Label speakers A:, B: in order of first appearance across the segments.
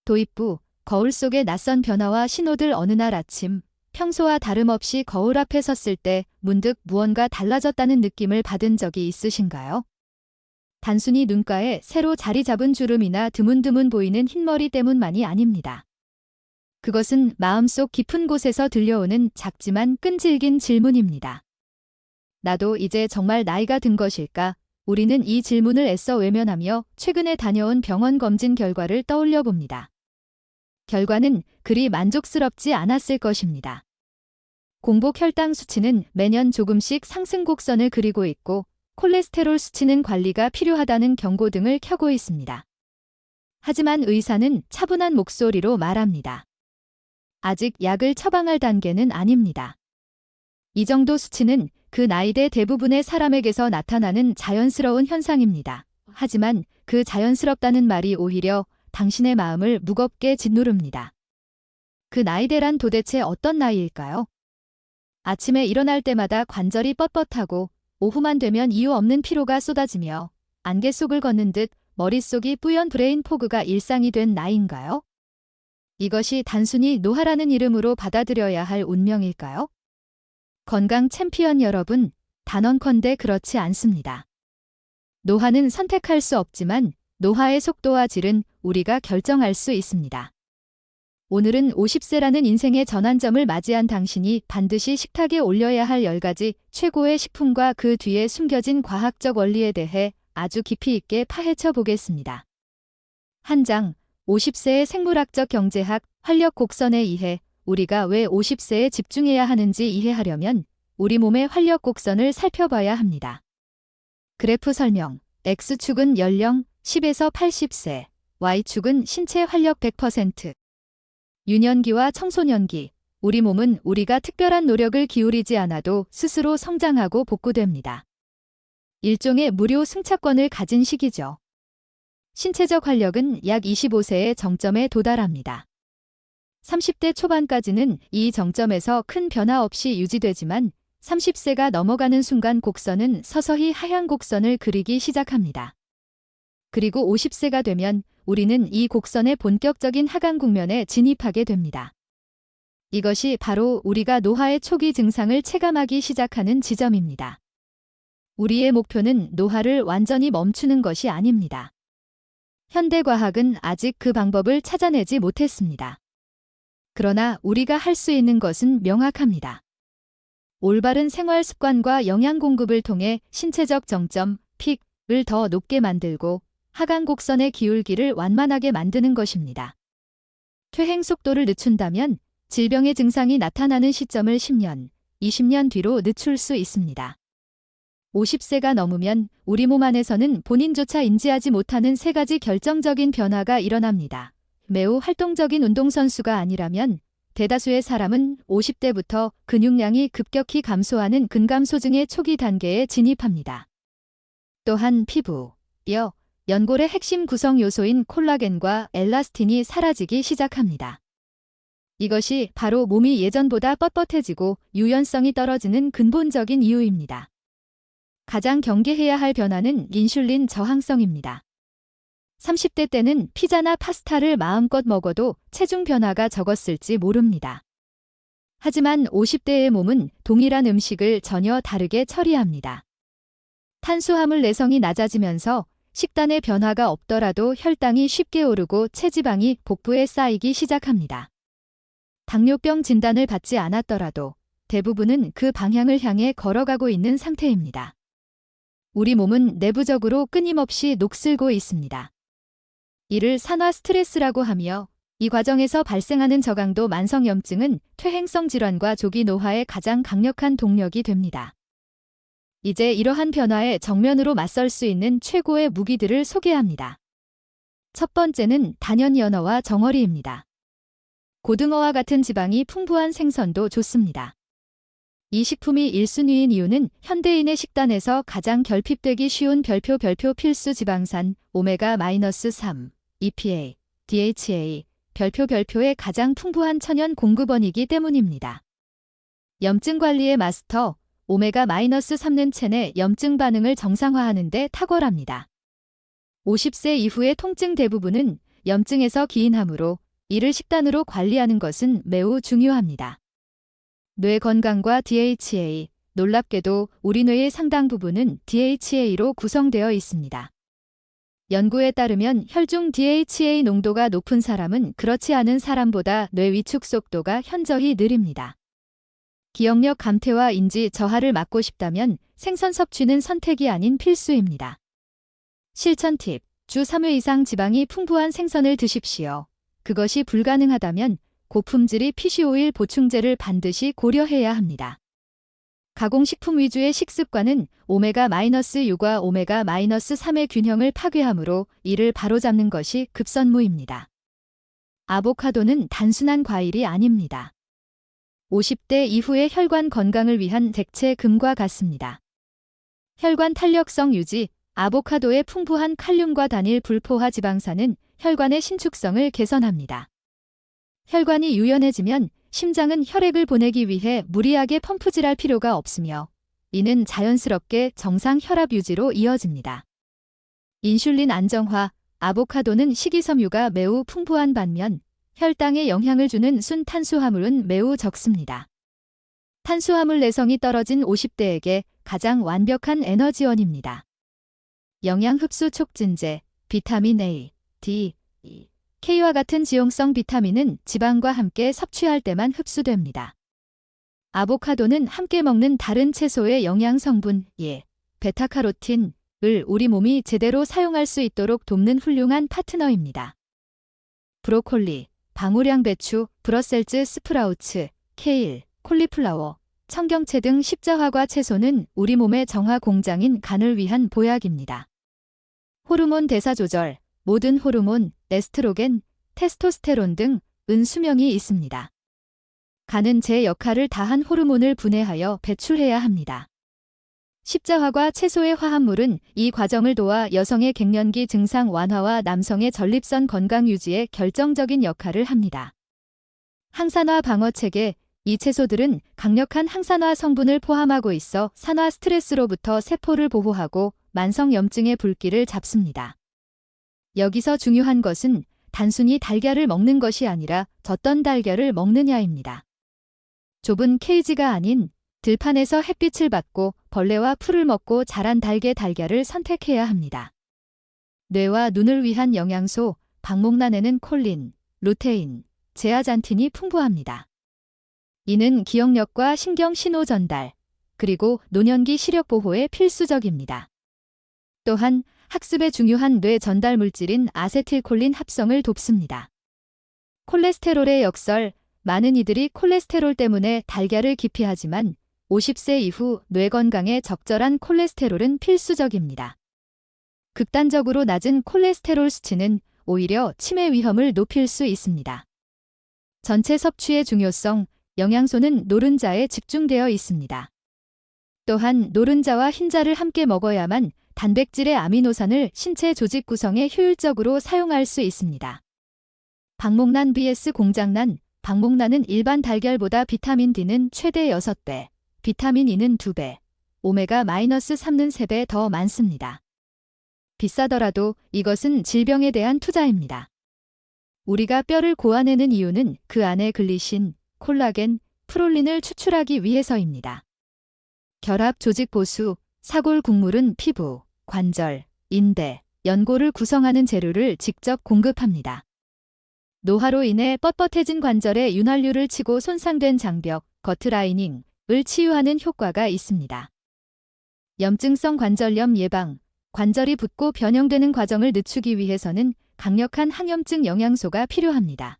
A: 도입부, 거울 속의 낯선 변화와 신호들. 어느 날 아침, 평소와 다름없이 거울 앞에 섰을 때 문득 무언가 달라졌다는 느낌을 받은 적이 있으신가요? 단순히 눈가에 새로 자리 잡은 주름이나 드문드문 보이는 흰머리 때문만이 아닙니다. 그것은 마음속 깊은 곳에서 들려오는 작지만 끈질긴 질문입니다. 나도 이제 정말 나이가 든 것일까? 우리는 이 질문을 애써 외면하며 최근에 다녀온 병원 검진 결과를 떠올려 봅니다. 결과는 그리 만족스럽지 않았을 것입니다. 공복 혈당 수치는 매년 조금씩 상승 곡선을 그리고 있고 콜레스테롤 수치는 관리가 필요하다는 경고 등을 켜고 있습니다. 하지만 의사는 차분한 목소리로 말합니다. 아직 약을 처방할 단계는 아닙니다. 이 정도 수치는 그 나이대 대부분의 사람에게서 나타나는 자연스러운 현상입니다. 하지만 그 자연스럽다는 말이 오히려 당신의 마음을 무겁게 짓누릅니다. 그 나이대란 도대체 어떤 나이일까요? 아침에 일어날 때마다 관절이 뻣뻣하고 오후만 되면 이유 없는 피로가 쏟아지며 안개 속을 걷는 듯 머릿속이 뿌연 브레인 포그가 일상이 된 나이인가요? 이것이 단순히 노화라는 이름으로 받아들여야 할 운명일까요? 건강 챔피언 여러분, 단언컨대 그렇지 않습니다. 노화는 선택할 수 없지만 노화의 속도와 질은 우리가 결정할 수 있습니다. 오늘은 50세라는 인생의 전환점을 맞이한 당신이 반드시 식탁에 올려야 할 10가지 최고의 식품과 그 뒤에 숨겨진 과학적 원리에 대해 아주 깊이 있게 파헤쳐 보겠습니다. 한 장, 50세의 생물학적 경제학, 활력 곡선에 의해 우리가 왜 50세에 집중해야 하는지 이해하려면 우리 몸의 활력 곡선을 살펴봐야 합니다. 그래프 설명, X축은 연령 10에서 80세, Y축은 신체 활력 100%. 유년기와 청소년기, 우리 몸은 우리가 특별한 노력을 기울이지 않아도 스스로 성장하고 복구됩니다. 일종의 무료 승차권을 가진 시기죠. 신체적 활력은 약 25세의 정점에 도달합니다. 30대 초반까지는 이 정점에서 큰 변화 없이 유지되지만 30세가 넘어가는 순간 곡선은 서서히 하향 곡선을 그리기 시작합니다. 그리고 50세가 되면 우리는 이 곡선의 본격적인 하강 국면에 진입하게 됩니다. 이것이 바로 우리가 노화의 초기 증상을 체감하기 시작하는 지점입니다. 우리의 목표는 노화를 완전히 멈추는 것이 아닙니다. 현대과학은 아직 그 방법을 찾아내지 못했습니다. 그러나 우리가 할 수 있는 것은 명확합니다. 올바른 생활 습관과 영양 공급을 통해 신체적 정점, 픽을 더 높게 만들고 하강 곡선의 기울기를 완만하게 만드는 것입니다. 퇴행 속도를 늦춘다면 질병의 증상이 나타나는 시점을 10년, 20년 뒤로 늦출 수 있습니다. 50세가 넘으면 우리 몸 안에서는 본인조차 인지하지 못하는 3가지 결정적인 변화가 일어납니다. 매우 활동적인 운동선수가 아니라면 대다수의 사람은 50대부터 근육량이 급격히 감소하는 근감소증의 초기 단계에 진입합니다. 또한 피부, 뼈, 연골의 핵심 구성 요소인 콜라겐과 엘라스틴이 사라지기 시작합니다. 이것이 바로 몸이 예전보다 뻣뻣해지고 유연성이 떨어지는 근본적인 이유입니다. 가장 경계해야 할 변화는 인슐린 저항성입니다. 30대 때는 피자나 파스타를 마음껏 먹어도 체중 변화가 적었을지 모릅니다. 하지만 50대의 몸은 동일한 음식을 전혀 다르게 처리합니다. 탄수화물 내성이 낮아지면서 식단의 변화가 없더라도 혈당이 쉽게 오르고 체지방이 복부에 쌓이기 시작합니다. 당뇨병 진단을 받지 않았더라도 대부분은 그 방향을 향해 걸어가고 있는 상태입니다. 우리 몸은 내부적으로 끊임없이 녹슬고 있습니다. 이를 산화 스트레스라고 하며 이 과정에서 발생하는 저강도 만성염증은 퇴행성 질환과 조기 노화의 가장 강력한 동력이 됩니다. 이제 이러한 변화에 정면으로 맞설 수 있는 최고의 무기들을 소개합니다. 첫 번째는 단연 연어와 정어리입니다. 고등어와 같은 지방이 풍부한 생선도 좋습니다. 이 식품이 1순위인 이유는 현대인의 식단에서 가장 결핍되기 쉬운 별표 필수 지방산 오메가-3, EPA, DHA, 별표의 가장 풍부한 천연 공급원이기 때문입니다. 염증 관리의 마스터, 오메가-3는 체내 염증 반응을 정상화하는 데 탁월합니다. 50세 이후의 통증 대부분은 염증에서 기인하므로 이를 식단으로 관리하는 것은 매우 중요합니다. 뇌 건강과 DHA, 놀랍게도 우리 뇌의 상당 부분은 DHA로 구성되어 있습니다. 연구에 따르면 혈중 DHA 농도가 높은 사람은 그렇지 않은 사람보다 뇌 위축 속도가 현저히 느립니다. 기억력 감퇴와 인지 저하를 막고 싶다면 생선 섭취는 선택이 아닌 필수입니다. 실천 팁. 주 3회 이상 지방이 풍부한 생선을 드십시오. 그것이 불가능하다면 고품질의 피쉬오일 보충제를 반드시 고려해야 합니다. 가공식품 위주의 식습관은 오메가-6과 오메가-3의 균형을 파괴하므로 이를 바로잡는 것이 급선무입니다. 아보카도는 단순한 과일이 아닙니다. 50대 이후의 혈관 건강을 위한 대체 금과 같습니다. 혈관 탄력성 유지, 아보카도의 풍부한 칼륨과 단일 불포화 지방산은 혈관의 신축성을 개선합니다. 혈관이 유연해지면 심장은 혈액을 보내기 위해 무리하게 펌프질할 필요가 없으며 이는 자연스럽게 정상 혈압 유지로 이어집니다. 인슐린 안정화, 아보카도는 식이섬유가 매우 풍부한 반면 혈당에 영향을 주는 순탄수화물은 매우 적습니다. 탄수화물 내성이 떨어진 50대에게 가장 완벽한 에너지원입니다. 영양 흡수 촉진제, 비타민 A, D, E, K와 같은 지용성 비타민은 지방과 함께 섭취할 때만 흡수됩니다. 아보카도는 함께 먹는 다른 채소의 영양 성분, 베타카로틴을 우리 몸이 제대로 사용할 수 있도록 돕는 훌륭한 파트너입니다. 브로콜리, 방울양배추, 브러셀즈 스프라우츠, 케일, 콜리플라워, 청경채 등 십자화과 채소는 우리 몸의 정화 공장인 간을 위한 보약입니다. 호르몬 대사 조절, 모든 호르몬, 에스트로겐, 테스토스테론 등은 수명이 있습니다. 간은 제 역할을 다한 호르몬을 분해하여 배출해야 합니다. 십자화과 채소의 화합물은 이 과정을 도와 여성의 갱년기 증상 완화와 남성의 전립선 건강 유지에 결정적인 역할을 합니다. 항산화 방어 체계, 이 채소들은 강력한 항산화 성분을 포함하고 있어 산화 스트레스로부터 세포를 보호하고 만성 염증의 불길을 잡습니다. 여기서 중요한 것은 단순히 달걀을 먹는 것이 아니라 어떤 달걀을 먹느냐입니다. 좁은 케이지가 아닌 들판에서 햇빛을 받고 벌레와 풀을 먹고 자란 달걀을 선택해야 합니다. 뇌와 눈을 위한 영양소, 방목란에는 콜린, 루테인, 제아잔틴이 풍부합니다. 이는 기억력과 신경 신호 전달, 그리고 노년기 시력 보호에 필수적입니다. 또한 학습에 중요한 뇌 전달 물질인 아세틸콜린 합성을 돕습니다. 콜레스테롤의 역설, 많은 이들이 콜레스테롤 때문에 달걀을 기피하지만 50세 이후 뇌 건강에 적절한 콜레스테롤은 필수적입니다. 극단적으로 낮은 콜레스테롤 수치는 오히려 치매 위험을 높일 수 있습니다. 전체 섭취의 중요성, 영양소는 노른자에 집중되어 있습니다. 또한 노른자와 흰자를 함께 먹어야만 단백질의 아미노산을 신체 조직 구성에 효율적으로 사용할 수 있습니다. 방목란 vs 공장란, 방목란은 일반 달걀보다 비타민 D는 최대 6배, 비타민 E는 2배, 오메가-3는 3배 더 많습니다. 비싸더라도 이것은 질병에 대한 투자입니다. 우리가 뼈를 고아내는 이유는 그 안에 글리신, 콜라겐, 프롤린을 추출하기 위해서입니다. 결합 조직 보수, 사골 국물은 피부, 관절, 인대, 연골을 구성하는 재료를 직접 공급합니다. 노화로 인해 뻣뻣해진 관절에 윤활유를 치고 손상된 장벽, 거트라이닝을 치유하는 효과가 있습니다. 염증성 관절염 예방, 관절이 붓고 변형되는 과정을 늦추기 위해서는 강력한 항염증 영양소가 필요합니다.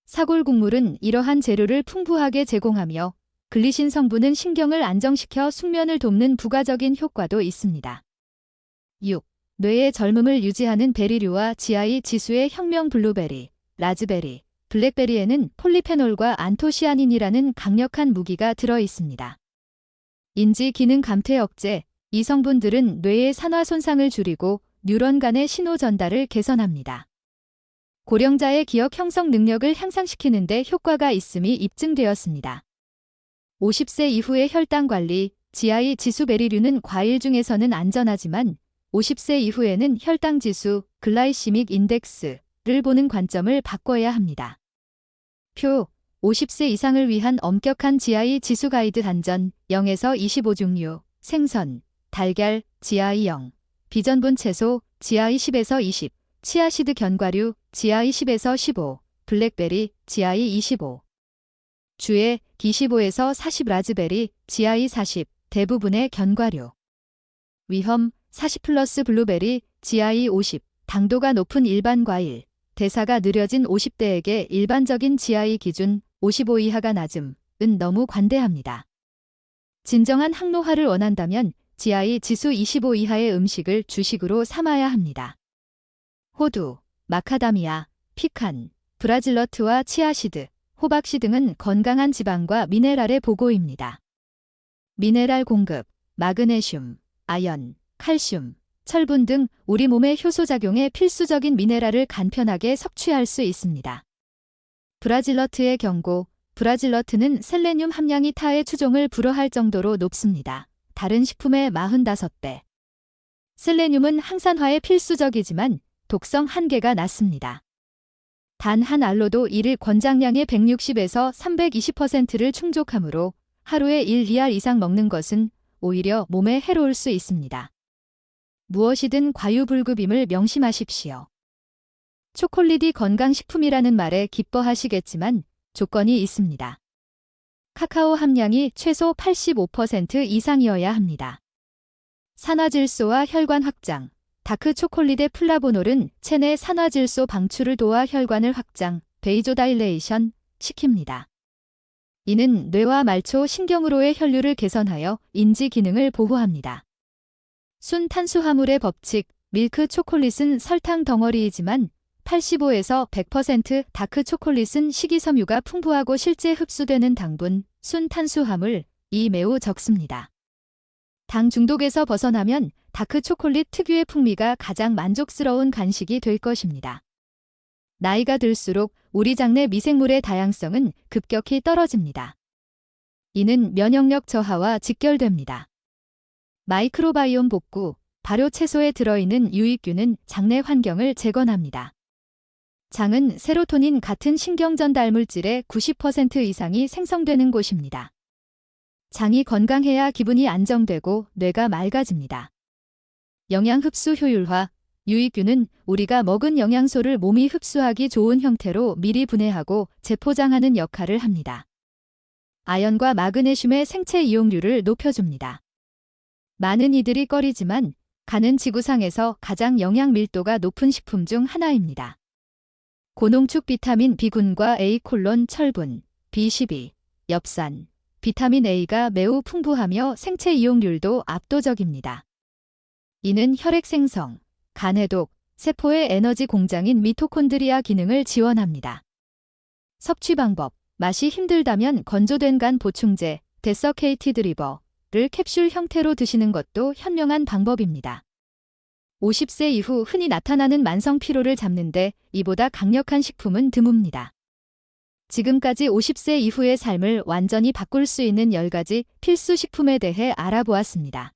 A: 사골 국물은 이러한 재료를 풍부하게 제공하며 글리신 성분은 신경을 안정시켜 숙면을 돕는 부가적인 효과도 있습니다. 6. 뇌의 젊음을 유지하는 베리류와 GI 지수의 혁명 블루베리, 라즈베리, 블랙베리에는 폴리페놀과 안토시아닌이라는 강력한 무기가 들어 있습니다. 인지 기능 감퇴 억제, 이 성분들은 뇌의 산화 손상을 줄이고 뉴런 간의 신호 전달을 개선합니다. 고령자의 기억 형성 능력을 향상시키는 데 효과가 있음이 입증되었습니다. 50세 이후의 혈당 관리, GI 지수 베리류는 과일 중에서는 안전하지만 50세 이후에는 혈당 지수, 글라이시믹 인덱스를 를 보는 관점을 바꿔야 합니다. 표 50세 이상을 위한 엄격한 GI 지수 가이드 단전 0에서 25 종류 생선, 달걀, GI 0, 비전분 채소, GI 10에서 20, 치아시드 견과류, GI 10에서 15, 블랙베리, GI 25. 주에 25에서 40 라즈베리, GI 40, 대부분의 견과류. 위험 40 플러스 블루베리, GI 50, 당도가 높은 일반 과일, 대사가 느려진 50대에게 일반적인 GI 기준 55 이하가 낮음은 너무 관대합니다. 진정한 항노화를 원한다면 GI 지수 25 이하의 음식을 주식으로 삼아야 합니다. 호두, 마카다미아, 피칸, 브라질너트와 치아시드, 호박씨 등은 건강한 지방과 미네랄의 보고입니다. 미네랄 공급, 마그네슘, 아연, 칼슘, 철분 등 우리 몸의 효소작용에 필수적인 미네랄을 간편하게 섭취할 수 있습니다. 브라질너트의 경고, 브라질너트는 셀레늄 함량이 타의 추종을 불허할 정도로 높습니다. 다른 식품의 45배. 셀레늄은 항산화에 필수적이지만 독성 한계가 낮습니다. 단 한 알로도 1일 권장량의 160에서 320%를 충족하므로 하루에 1-2알 이상 먹는 것은 오히려 몸에 해로울 수 있습니다. 무엇이든 과유불급임을 명심하십시오. 초콜릿이 건강식품이라는 말에 기뻐하시겠지만 조건이 있습니다. 카카오 함량이 최소 85% 이상이어야 합니다. 산화질소와 혈관 확장, 다크 초콜릿의 플라보놀은 체내 산화질소 방출을 도와 혈관을 확장, 베이조다일레이션 시킵니다. 이는 뇌와 말초 신경으로의 혈류를 개선하여 인지 기능을 보호합니다. 순 탄수화물의 법칙, 밀크 초콜릿은 설탕 덩어리이지만 85에서 100% 다크 초콜릿은 식이섬유가 풍부하고 실제 흡수되는 당분, 순 탄수화물이 매우 적습니다. 당 중독에서 벗어나면 다크 초콜릿 특유의 풍미가 가장 만족스러운 간식이 될 것입니다. 나이가 들수록 우리 장내 미생물의 다양성은 급격히 떨어집니다. 이는 면역력 저하와 직결됩니다. 마이크로바이옴 복구, 발효 채소에 들어있는 유익균은 장내 환경을 재건합니다. 장은 세로토닌 같은 신경전달 물질의 90% 이상이 생성되는 곳입니다. 장이 건강해야 기분이 안정되고 뇌가 맑아집니다. 영양 흡수 효율화, 유익균은 우리가 먹은 영양소를 몸이 흡수하기 좋은 형태로 미리 분해하고 재포장하는 역할을 합니다. 아연과 마그네슘의 생체 이용률을 높여줍니다. 많은 이들이 꺼리지만 간은 지구상에서 가장 영양 밀도가 높은 식품 중 하나입니다. 고농축 비타민 B군과 A콜론 철분, B12, 엽산, 비타민 A가 매우 풍부하며 생체 이용률도 압도적입니다. 이는 혈액 생성, 간 해독, 세포의 에너지 공장인 미토콘드리아 기능을 지원합니다. 섭취 방법, 맛이 힘들다면 건조된 간 보충제, 데서케이티드 리버를 캡슐 형태로 드시는 것도 현명한 방법입니다. 50세 이후 흔히 나타나는 만성 피로를 잡는데 이보다 강력한 식품은 드뭅니다. 지금까지 50세 이후의 삶을 완전히 바꿀 수 있는 10가지 필수 식품에 대해 알아보았습니다.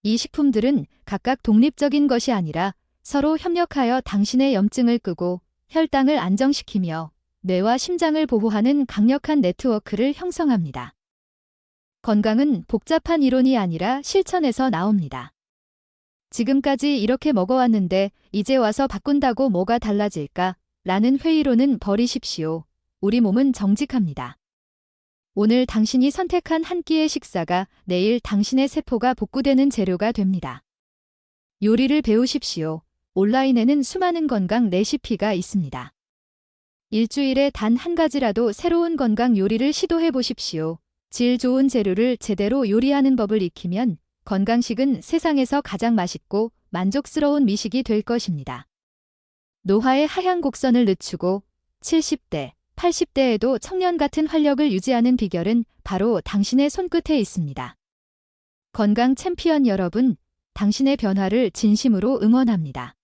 A: 이 식품들은 각각 독립적인 것이 아니라 서로 협력하여 당신의 염증을 끄고 혈당을 안정시키며 뇌와 심장을 보호하는 강력한 네트워크를 형성합니다. 건강은 복잡한 이론이 아니라 실천에서 나옵니다. 지금까지 이렇게 먹어왔는데 이제 와서 바꾼다고 뭐가 달라질까? 라는 회의론은 버리십시오. 우리 몸은 정직합니다. 오늘 당신이 선택한 한 끼의 식사가 내일 당신의 세포가 복구되는 재료가 됩니다. 요리를 배우십시오. 온라인에는 수많은 건강 레시피가 있습니다. 일주일에 단 한 가지라도 새로운 건강 요리를 시도해 보십시오. 질 좋은 재료를 제대로 요리하는 법을 익히면 건강식은 세상에서 가장 맛있고 만족스러운 미식이 될 것입니다. 노화의 하향 곡선을 늦추고 70대, 80대에도 청년 같은 활력을 유지하는 비결은 바로 당신의 손끝에 있습니다. 건강 챔피언 여러분, 당신의 변화를 진심으로 응원합니다.